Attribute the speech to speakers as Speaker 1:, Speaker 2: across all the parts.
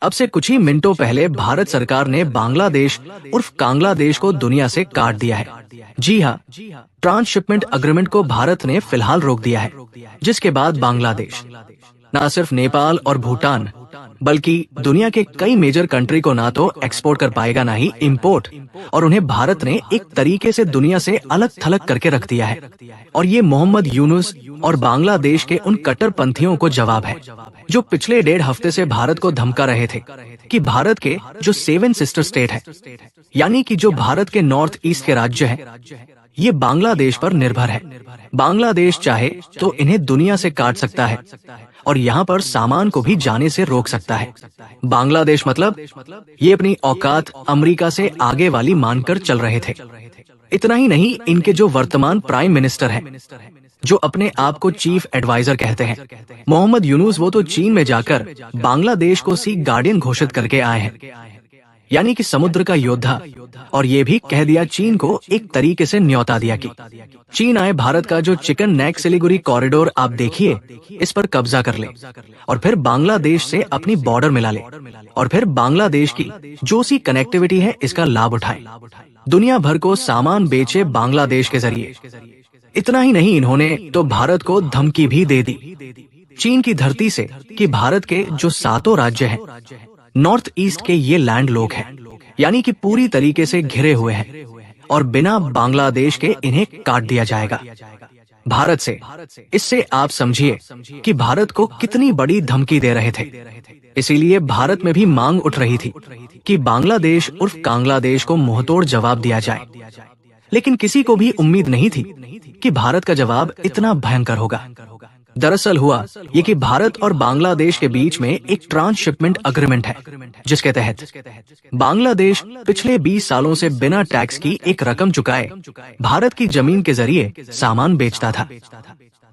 Speaker 1: अब से कुछ ही मिनटों पहले भारत सरकार ने बांग्लादेश उर्फ कांग्लादेश को दुनिया से काट दिया है। जी हाँ, ट्रांसशिपमेंट अग्रीमेंट को भारत ने फिलहाल रोक दिया है, जिसके बाद बांग्लादेश न सिर्फ नेपाल और भूटान बल्कि दुनिया के कई मेजर कंट्री को ना तो एक्सपोर्ट कर पाएगा ना ही इंपोर्ट, और उन्हें भारत ने एक तरीके से दुनिया से अलग थलग करके रख दिया है। और ये मोहम्मद यूनुस और बांग्लादेश के उन कट्टरपंथियों को जवाब है जो पिछले 1.5 हफ्ते से भारत को धमका रहे थे कि भारत के जो 7 सिस्टर स्टेट है, यानी कि जो भारत के नॉर्थ ईस्ट के राज्य हैं, ये बांग्लादेश पर निर्भर है। बांग्लादेश चाहे तो इन्हें दुनिया से काट सकता है और यहाँ पर सामान को भी जाने से रोक सकता है। बांग्लादेश मतलब ये अपनी औकात अमेरिका से आगे वाली मानकर चल रहे थे। इतना ही नहीं, इनके जो वर्तमान प्राइम मिनिस्टर हैं, जो अपने आप को चीफ एडवाइजर कहते हैं, मोहम्मद यूनुस, वो तो चीन में जाकर बांग्लादेश को सी गार्डियन घोषित करके आए हैं, यानी कि समुद्र का योद्धा। और ये भी कह दिया चीन को, एक तरीके से न्योता दिया कि चीन आए, भारत का जो चिकन नेक सिलीगुड़ी कॉरिडोर आप देखिए, इस पर कब्जा कर ले और फिर बांग्लादेश से अपनी बॉर्डर मिला ले और फिर बांग्लादेश की जो सी कनेक्टिविटी है इसका लाभ उठाए, दुनिया भर को सामान बेचे बांग्लादेश के जरिए। इतना ही नहीं, इन्होंने तो भारत को धमकी भी दे दी चीन की धरती से कि भारत के जो 7 राज्य हैं, नॉर्थ ईस्ट के ये लैंड लोग हैं, यानी कि पूरी तरीके से घिरे हुए हैं और बिना बांग्लादेश के इन्हें काट दिया जाएगा भारत से। इससे आप समझिए कि भारत को कितनी बड़ी धमकी दे रहे थे। इसीलिए भारत में भी मांग उठ रही थी कि बांग्लादेश उर्फ कांग्लादेश को मुंहतोड़ जवाब दिया जाए, लेकिन किसी को भी उम्मीद नहीं थी कि भारत का जवाब इतना भयंकर होगा। दरअसल हुआ ये कि भारत और बांग्लादेश के बीच में एक ट्रांसशिपमेंट अग्रीमेंट है, जिसके तहत बांग्लादेश पिछले 20 सालों से बिना टैक्स की एक रकम चुकाए भारत की जमीन के जरिए सामान बेचता था,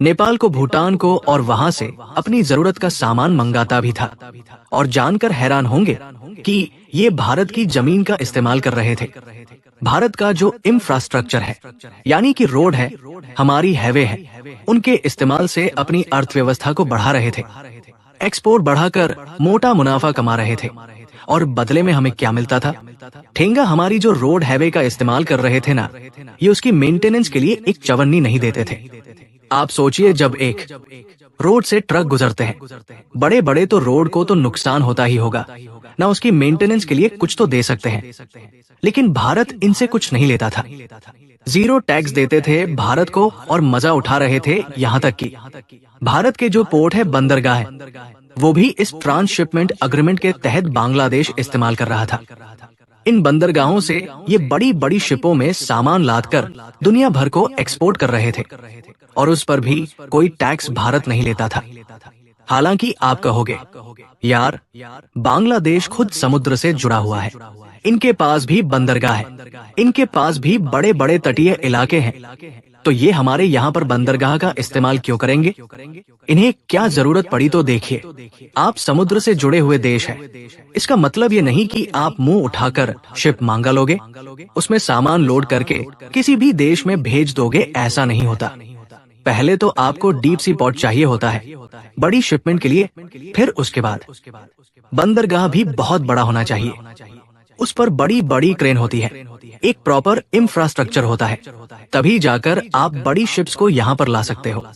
Speaker 1: नेपाल को, भूटान को, और वहां से अपनी जरूरत का सामान मंगाता भी था। और जानकर हैरान होंगे कि ये भारत की जमीन का इस्तेमाल कर रहे थे। भारत का जो इंफ्रास्ट्रक्चर है, यानी कि रोड है, हमारी हाईवे है, उनके इस्तेमाल से अपनी अर्थव्यवस्था को बढ़ा रहे थे, एक्सपोर्ट बढ़ाकर मोटा मुनाफा कमा रहे थे। और बदले में हमें क्या मिलता था? ठेंगा। हमारी जो रोड हाईवे का इस्तेमाल कर रहे थे ना, ये उसकी मेंटेनेंस के लिए एक चवन्नी नहीं देते थे। आप सोचिए, जब एक रोड से ट्रक गुजरते हैं, बड़े बड़े तो रोड को तो नुकसान होता ही होगा ना, उसकी मेंटेनेंस के लिए कुछ तो दे सकते हैं, लेकिन भारत इनसे कुछ नहीं लेता था। 0 टैक्स देते थे भारत को और मजा उठा रहे थे। यहाँ तक कि भारत के जो पोर्ट है, बंदरगाह है, वो भी इस ट्रांसशिपमेंट अग्रीमेंट के तहत बांग्लादेश इस्तेमाल कर रहा था। इन बंदरगाहों से ये बड़ी बड़ी शिपों में सामान लादकर दुनिया भर को एक्सपोर्ट कर रहे थे और उस पर भी कोई टैक्स भारत नहीं लेता था। हालांकि आप कहोगे, यार बांग्लादेश खुद समुद्र से जुड़ा हुआ है, इनके पास भी बंदरगाह है, इनके पास भी बड़े बड़े तटीय इलाके हैं, तो ये हमारे यहाँ पर बंदरगाह का इस्तेमाल क्यों करेंगे? इन्हें क्या जरूरत पड़ी? तो देखिए, आप समुद्र से जुड़े हुए देश है, इसका मतलब ये नहीं कि आप मुंह उठाकर शिप मांगा लोगे, उसमें सामान लोड करके किसी भी देश में भेज दोगे, ऐसा नहीं होता। पहले तो आपको डीप सी पोर्ट चाहिए होता है बड़ी शिपमेंट के लिए, फिर उसके बाद बंदरगाह भी बहुत बड़ा होना चाहिए, उस पर बड़ी बड़ी क्रेन होती है, एक प्रॉपर इंफ्रास्ट्रक्चर होता है, तभी जाकर आप बड़ी शिप्स को यहाँ पर ला सकते हो।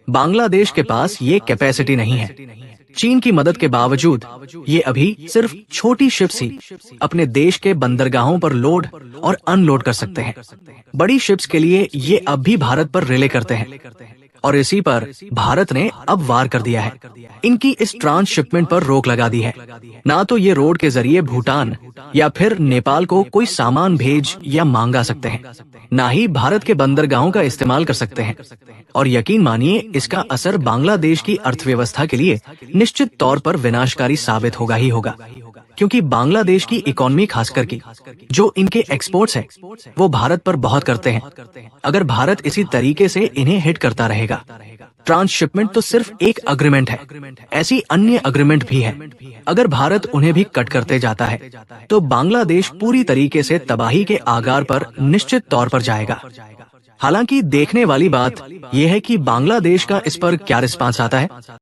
Speaker 1: बांग्लादेश के पास ये कैपेसिटी नहीं है। चीन की मदद के बावजूद ये अभी सिर्फ छोटी शिप्स ही अपने देश के बंदरगाहों पर लोड और अनलोड कर सकते हैं। बड़ी शिप्स के लिए ये अब भी भारत पर रिले करते हैं और इसी पर भारत ने अब वार कर दिया है। इनकी इस ट्रांसशिपमेंट पर रोक लगा दी है। ना तो ये रोड के जरिए भूटान या फिर नेपाल को कोई सामान भेज या मांगा सकते हैं, ना ही भारत के बंदरगाहों का इस्तेमाल कर सकते हैं। और यकीन मानिए, इसका असर बांग्लादेश की अर्थव्यवस्था के लिए निश्चित तौर पर विनाशकारी साबित होगा ही होगा, क्योंकि बांग्लादेश की इकोनॉमी खासकर की जो इनके एक्सपोर्ट्स हैं, वो भारत पर बहुत करते हैं। अगर भारत इसी तरीके से इन्हें हिट करता रहेगा, ट्रांसशिपमेंट तो सिर्फ एक अग्रीमेंट है, ऐसी अन्य अग्रीमेंट भी है। अगर भारत उन्हें भी कट करते जाता है तो बांग्लादेश पूरी तरीके से तबाही के आगार पर निश्चित तौर पर जाएगा। हालांकि देखने वाली बात यह है कि बांग्लादेश का इस पर क्या रिस्पांस आता है।